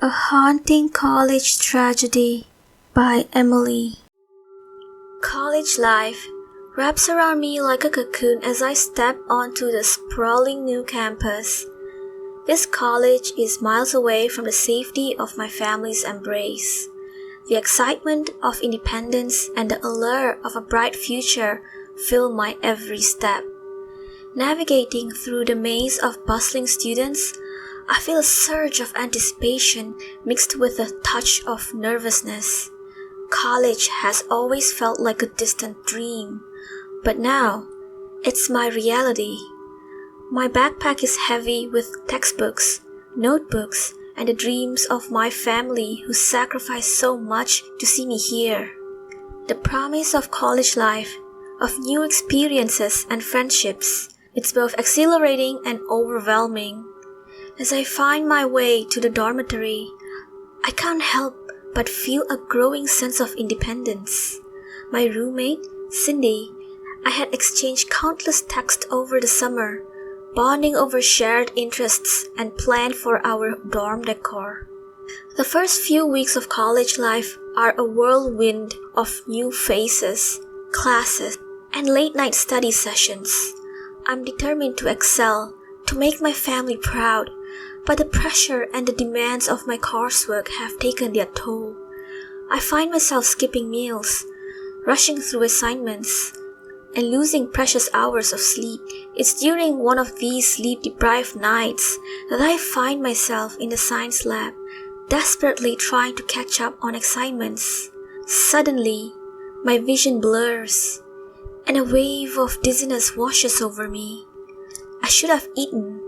A Haunting College Tragedy by Emily. College life wraps around me like a cocoon as I step onto the sprawling new campus. This college is miles away from the safety of my family's embrace. The excitement of independence and the allure of a bright future fill my every step. Navigating through the maze of bustling students, I feel a surge of anticipation mixed with a touch of nervousness. College has always felt like a distant dream, but now it's my reality. My backpack is heavy with textbooks, notebooks, and the dreams of my family who sacrificed so much to see me here. The promise of college life, of new experiences and friendships, it's both exhilarating and overwhelming. As I find my way to the dormitory, I can't help but feel a growing sense of independence. My roommate, Cindy, I had exchanged countless texts over the summer, bonding over shared interests and planned for our dorm decor. The first few weeks of college life are a whirlwind of new faces, classes, and late-night study sessions. I'm determined to excel, to make my family proud, but the pressure and the demands of my coursework have taken their toll. I find myself skipping meals, rushing through assignments, and losing precious hours of sleep. It's during one of these sleep-deprived nights that I find myself in the science lab, desperately trying to catch up on assignments. Suddenly, my vision blurs, and a wave of dizziness washes over me. I should have eaten,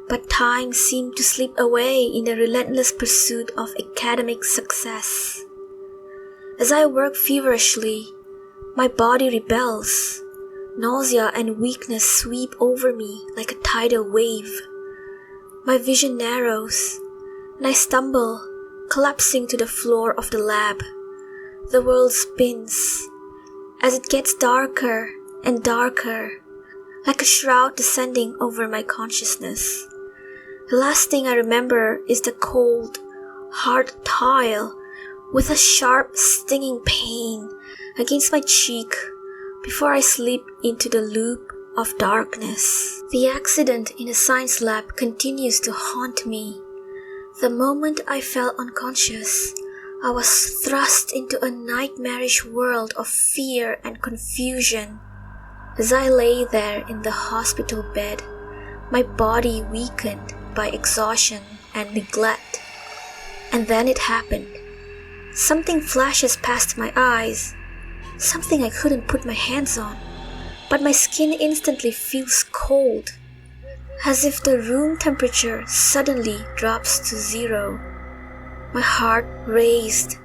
but time seemed to slip away in the relentless pursuit of academic success. As I work feverishly, my body rebels. Nausea and weakness sweep over me like a tidal wave. My vision narrows, and I stumble, collapsing to the floor of the lab. The world spins as it gets darker and darker, like a shroud descending over my consciousness. The last thing I remember is the cold, hard tile with a sharp, stinging pain against my cheek before I slip into the loop of darkness. The accident in the science lab continues to haunt me. The moment I fell unconscious, I was thrust into a nightmarish world of fear and confusion. As I lay there in the hospital bed, my body weakened by exhaustion and neglect. And then it happened. Something flashes past my eyes, something I couldn't put my hands on, but my skin instantly feels cold, as if the room temperature suddenly drops to zero. My heart raced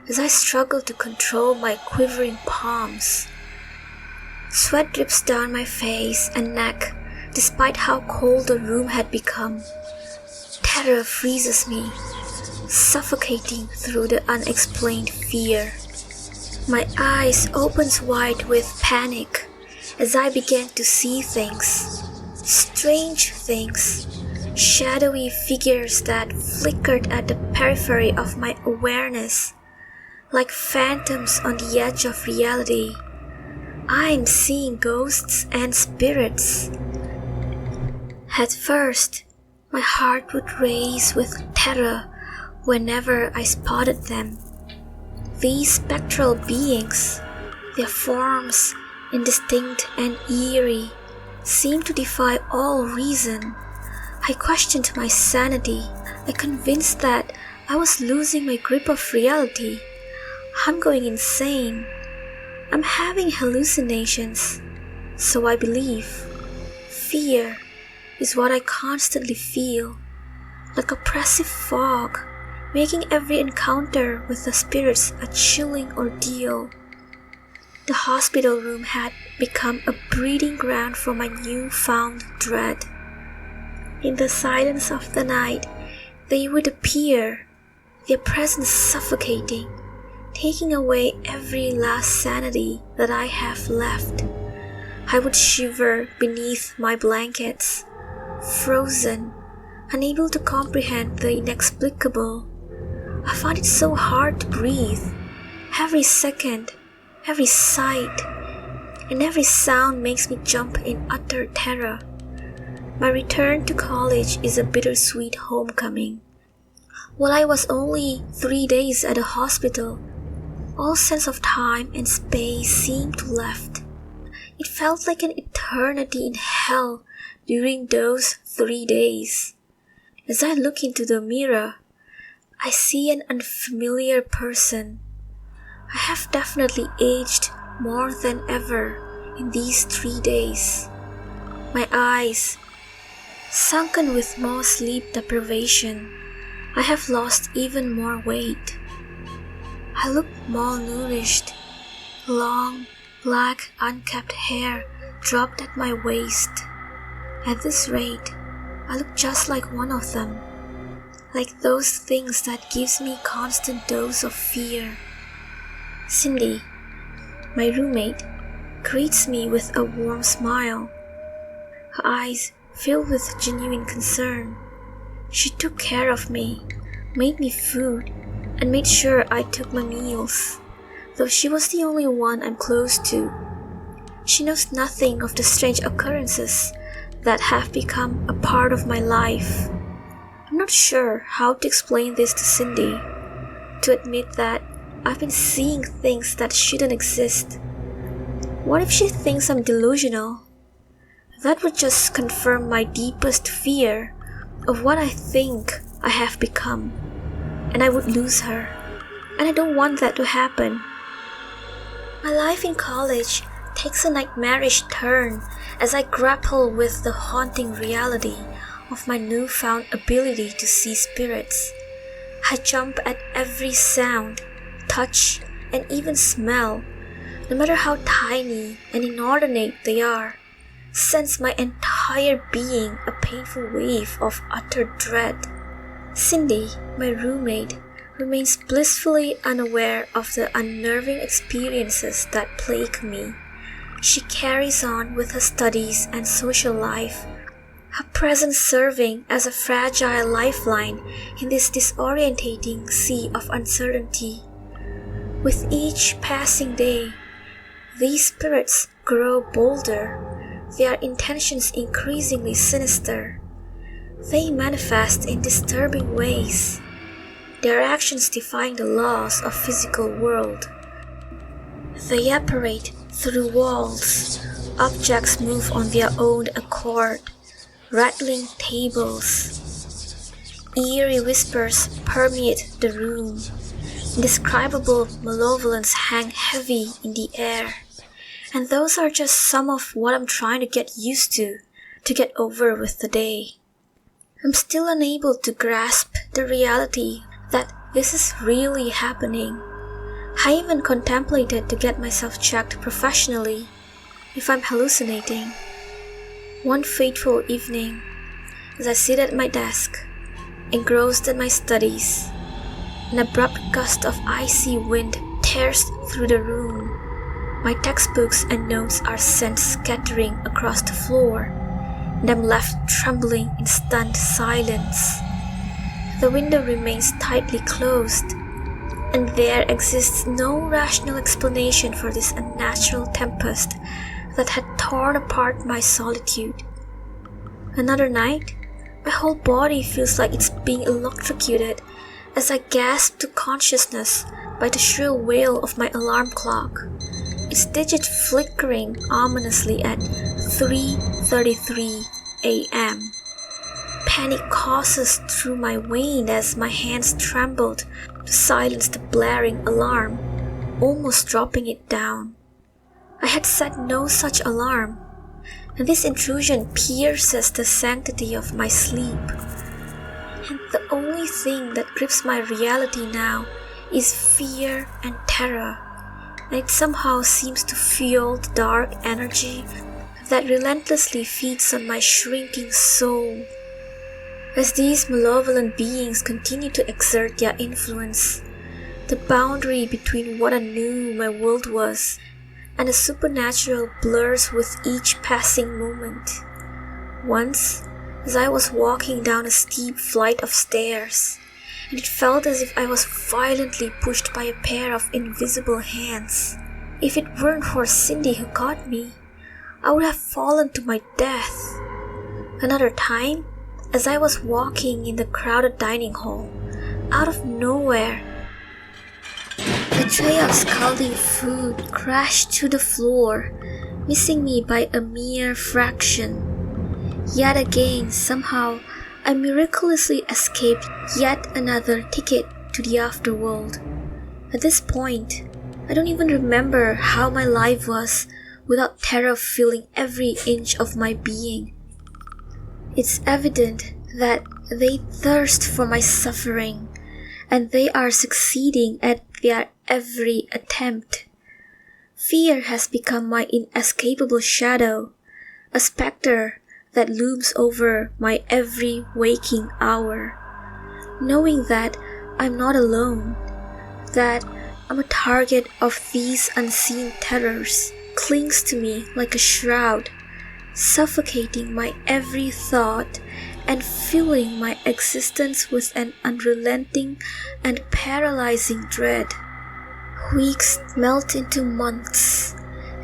as I struggled to control my quivering palms. Sweat drips down my face and neck despite how cold the room had become. Terror freezes me, suffocating through the unexplained fear. My eyes opens wide with panic as I began to see things, strange things, shadowy figures that flickered at the periphery of my awareness, like phantoms on the edge of reality. I'm seeing ghosts and spirits. At first, my heart would race with terror whenever I spotted them. These spectral beings, their forms indistinct and eerie, seemed to defy all reason. I questioned my sanity. I convinced that I was losing my grip of reality. I'm going insane. I'm having hallucinations, so I believe. Fear is what I constantly feel, like oppressive fog, making every encounter with the spirits a chilling ordeal. The hospital room had become a breeding ground for my newfound dread. In the silence of the night, they would appear, their presence suffocating, taking away every last sanity that I have left. I would shiver beneath my blankets, frozen, unable to comprehend the inexplicable. I find it so hard to breathe. Every second, every sight, and every sound makes me jump in utter terror. My return to college is a bittersweet homecoming. While I was only 3 days at the hospital, all sense of time and space seemed to left. It felt like an eternity in hell during those 3 days. As I look into the mirror, I see an unfamiliar person. I have definitely aged more than ever in these 3 days. My eyes, sunken with more sleep deprivation, I have lost even more weight. I look malnourished. Long, black, unkempt hair dropped at my waist. At this rate, I look just like one of them. Like those things that gives me constant dose of fear. Cindy, my roommate, greets me with a warm smile. Her eyes filled with genuine concern. She took care of me, made me food, and made sure I took my meals, though she was the only one I'm close to. She knows nothing of the strange occurrences that have become a part of my life. I'm not sure how to explain this to Cindy, to admit that I've been seeing things that shouldn't exist. What if she thinks I'm delusional? That would just confirm my deepest fear of what I think I have become, and I would lose her, and I don't want that to happen. My life in college takes a nightmarish turn as I grapple with the haunting reality of my newfound ability to see spirits. I jump at every sound, touch, and even smell, no matter how tiny and inordinate they are. Sends my entire being a painful wave of utter dread. Cindy, my roommate, remains blissfully unaware of the unnerving experiences that plague me. She carries on with her studies and social life, her presence serving as a fragile lifeline in this disorientating sea of uncertainty. With each passing day, these spirits grow bolder, their intentions increasingly sinister. They manifest in disturbing ways, their actions defying the laws of physical world. They apparate through walls, objects move on their own accord, rattling tables. Eerie whispers permeate the room. Indescribable malevolence hang heavy in the air. And those are just some of what I'm trying to get used to get over with the day. I'm still unable to grasp the reality that this is really happening. I even contemplated to get myself checked professionally if I'm hallucinating. One fateful evening, as I sit at my desk, engrossed in my studies, an abrupt gust of icy wind tears through the room. My textbooks and notes are sent scattering across the floor, and I'm left trembling in stunned silence. The window remains tightly closed, and there exists no rational explanation for this unnatural tempest that had torn apart my solitude. Another night, my whole body feels like it's being electrocuted as I gasp to consciousness by the shrill wail of my alarm clock, its digit flickering ominously at 3:33 a.m. Panic courses through my veins as my hands trembled to silence the blaring alarm, almost dropping it down. I had set no such alarm, and this intrusion pierces the sanctity of my sleep. And the only thing that grips my reality now is fear and terror, and it somehow seems to fuel the dark energy that relentlessly feeds on my shrinking soul. As these malevolent beings continue to exert their influence, the boundary between what I knew my world was and the supernatural blurs with each passing moment. Once, as I was walking down a steep flight of stairs, and it felt as if I was violently pushed by a pair of invisible hands. If it weren't for Cindy who caught me, I would have fallen to my death. Another time, as I was walking in the crowded dining hall, out of nowhere, a tray of scalding food crashed to the floor, missing me by a mere fraction. Yet again, somehow, I miraculously escaped yet another ticket to the afterworld. At this point, I don't even remember how my life was without terror filling every inch of my being. It's evident that they thirst for my suffering, and they are succeeding at their every attempt. Fear has become my inescapable shadow, a specter that looms over my every waking hour. Knowing that I'm not alone, that I'm a target of these unseen terrors, clings to me like a shroud, suffocating my every thought and filling my existence with an unrelenting and paralyzing dread. Weeks melt into months,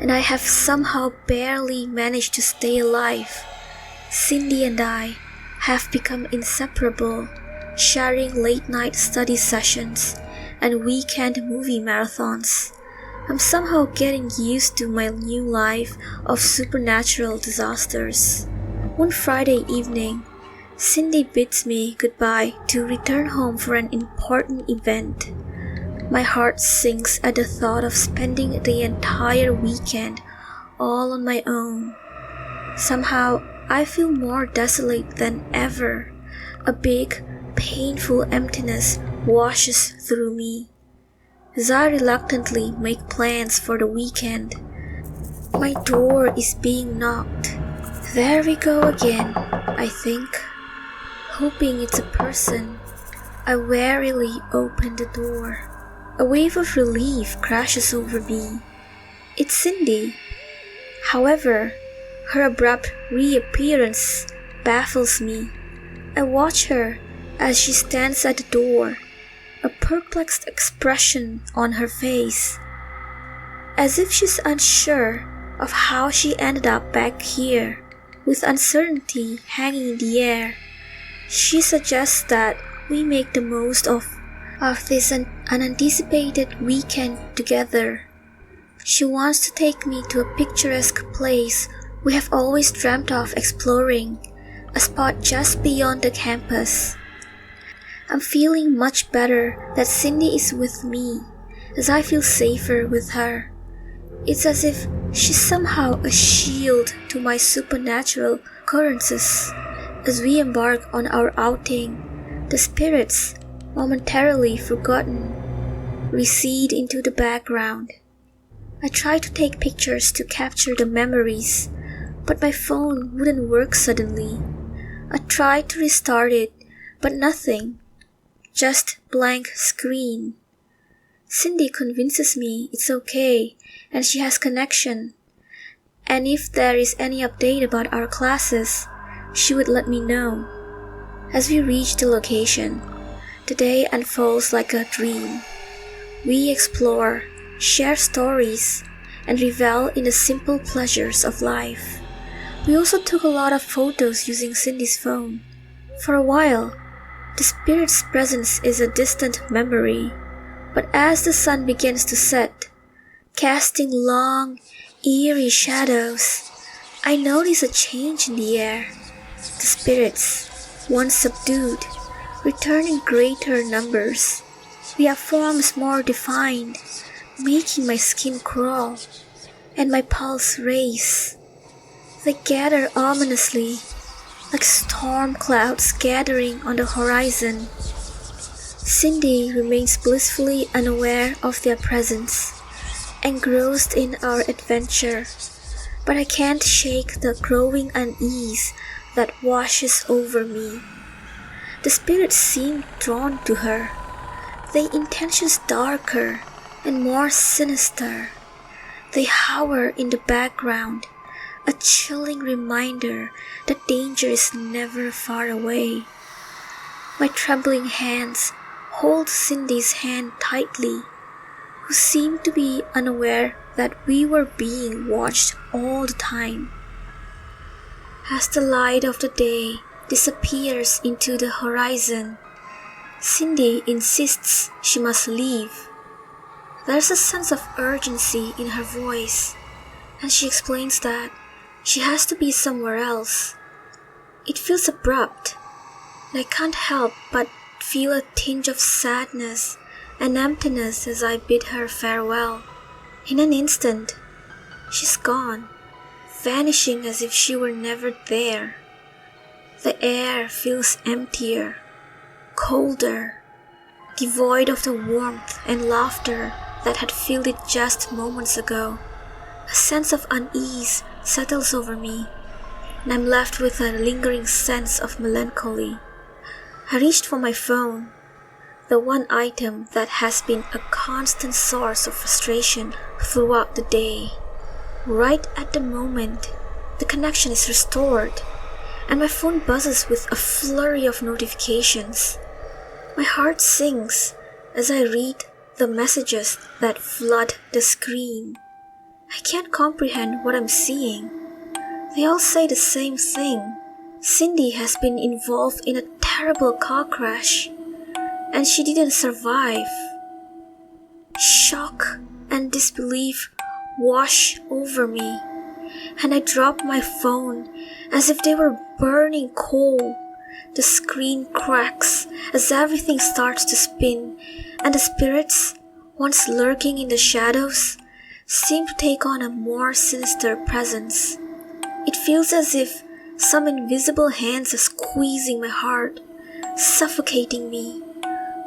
and I have somehow barely managed to stay alive. Cindy and I have become inseparable, sharing late-night study sessions and weekend movie marathons. I'm somehow getting used to my new life of supernatural disasters. One Friday evening, Cindy bids me goodbye to return home for an important event. My heart sinks at the thought of spending the entire weekend all on my own. Somehow, I feel more desolate than ever. A big, painful emptiness washes through me. As I reluctantly make plans for the weekend, my door is being knocked. There we go again, I think. Hoping it's a person, I warily open the door. A wave of relief crashes over me. It's Cindy. However, her abrupt reappearance baffles me. I watch her as she stands at the door, a perplexed expression on her face, as if she's unsure of how she ended up back here. With uncertainty hanging in the air, she suggests that we make the most of this unanticipated weekend together. She wants to take me to a picturesque place we have always dreamt of exploring, a spot just beyond the campus. I'm feeling much better that Cindy is with me, as I feel safer with her. It's as if she's somehow a shield to my supernatural occurrences. As we embark on our outing, the spirits, momentarily forgotten, recede into the background. I try to take pictures to capture the memories, but my phone wouldn't work suddenly. I tried to restart it, but nothing. Just blank screen. Cindy convinces me it's okay and she has connection. And if there is any update about our classes, she would let me know. As we reach the location, the day unfolds like a dream. We explore, share stories, and revel in the simple pleasures of life. We also took a lot of photos using Cindy's phone. For a while, the spirit's presence is a distant memory, but as the sun begins to set, casting long, eerie shadows, I notice a change in the air. The spirits, once subdued, return in greater numbers. Their forms more defined, making my skin crawl and my pulse race. They gather ominously, like storm clouds gathering on the horizon. Cindy remains blissfully unaware of their presence, engrossed in our adventure, but I can't shake the growing unease that washes over me. The spirits seem drawn to her, their intentions darker and more sinister. They hover in the background, a chilling reminder that danger is never far away. My trembling hands hold Cindy's hand tightly, who seemed to be unaware that we were being watched all the time. As the light of the day disappears into the horizon, Cindy insists she must leave. There's a sense of urgency in her voice, and she explains that she has to be somewhere else. It feels abrupt, and I can't help but feel a tinge of sadness and emptiness as I bid her farewell. In an instant, she's gone, vanishing as if she were never there. The air feels emptier, colder, devoid of the warmth and laughter that had filled it just moments ago. A sense of unease settles over me, and I'm left with a lingering sense of melancholy. I reached for my phone, the one item that has been a constant source of frustration throughout the day. Right at the moment, the connection is restored, and my phone buzzes with a flurry of notifications. My heart sinks as I read the messages that flood the screen. I can't comprehend what I'm seeing. They all say the same thing. Cindy has been involved in a terrible car crash, and she didn't survive. Shock and disbelief wash over me, and I drop my phone as if they were burning coal. The screen cracks as everything starts to spin, and the spirits, once lurking in the shadows, seem to take on a more sinister presence. It feels as if some invisible hands are squeezing my heart, suffocating me.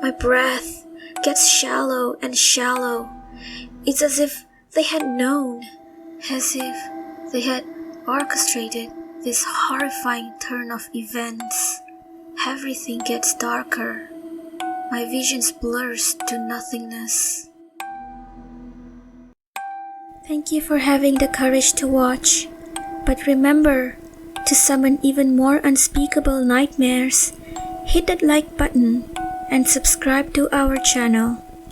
My breath gets shallow and shallow. It's as if they had known, as if they had orchestrated this horrifying turn of events. Everything gets darker. My vision blurs to nothingness. Thank you for having the courage to watch. But remember, to summon even more unspeakable nightmares, hit that like button and subscribe to our channel.